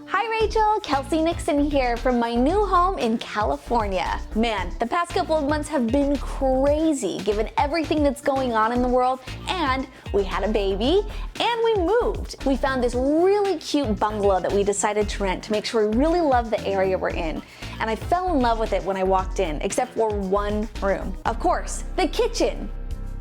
Hi Rachel, Kelsey Nixon here from my new home in California. Man, the past couple of months have been crazy given everything that's going on in the world, and we had a baby and we moved. We found this really cute bungalow that we decided to rent to make sure we really love the area we're in. And I fell in love with it when I walked in, except for one room. Of course, the kitchen.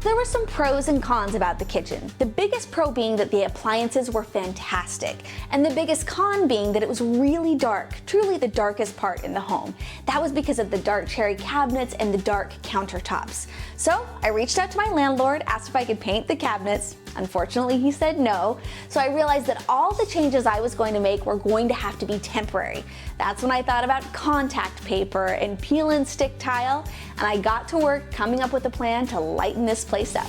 There were some pros and cons about the kitchen. The biggest pro being that the appliances were fantastic, and the biggest con being that it was really dark, truly the darkest part in the home. That was because of the dark cherry cabinets and the dark countertops. So I reached out to my landlord, asked if I could paint the cabinets. Unfortunately, he said no, so I realized that all the changes I was going to make were going to have to be temporary. That's when I thought about contact paper and peel and stick tile, and I got to work coming up with a plan to lighten this place up.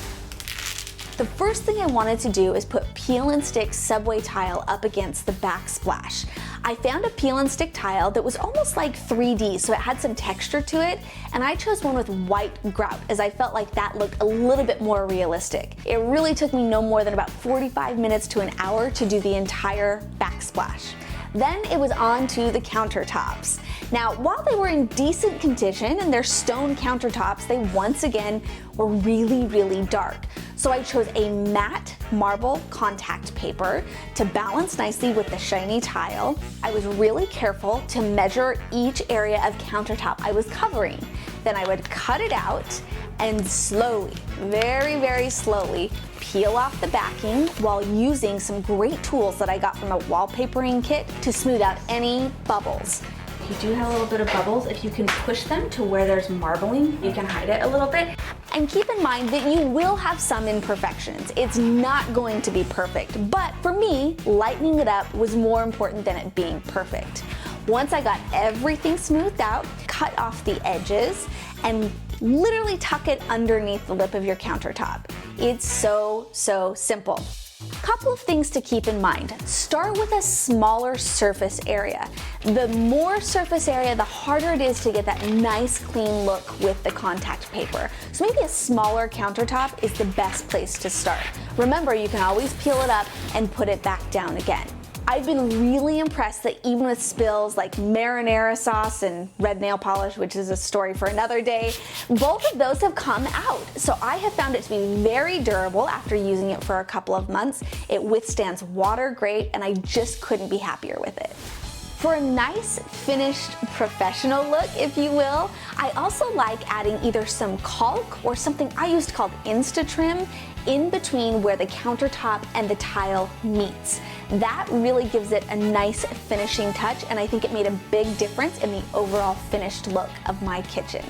The first thing I wanted to do is put peel and stick subway tile up against the backsplash. I found a peel and stick tile that was almost like 3D, so it had some texture to it, and I chose one with white grout as I felt like that looked a little bit more realistic. It really took me no more than about 45 minutes to an hour to do the entire backsplash. Then it was on to the countertops. Now, while they were in decent condition and they're stone countertops, they once again were really dark. So I chose a matte marble contact paper to balance nicely with the shiny tile. I was really careful to measure each area of countertop I was covering. Then I would cut it out and slowly, very slowly, peel off the backing while using some great tools that I got from a wallpapering kit to smooth out any bubbles. If you do have a little bit of bubbles, if you can push them to where there's marbling, you can hide it a little bit. And keep in mind that you will have some imperfections. It's not going to be perfect, but for me, lightening it up was more important than it being perfect. Once I got everything smoothed out, cut off the edges, and literally tuck it underneath the lip of your countertop. It's so simple. Couple of things to keep in mind. Start with a smaller surface area. The more surface area, the harder it is to get that nice clean look with the contact paper. So maybe a smaller countertop is the best place to start. Remember, you can always peel it up and put it back down again. I've been really impressed that even with spills like marinara sauce and red nail polish, which is a story for another day, both of those have come out. So I have found it to be very durable after using it for a couple of months. It withstands water great, and I just couldn't be happier with it. For a nice, finished, professional look, if you will, I also like adding either some caulk or something I used called Insta-Trim in between where the countertop and the tile meets. That really gives it a nice finishing touch, and I think it made a big difference in the overall finished look of my kitchen.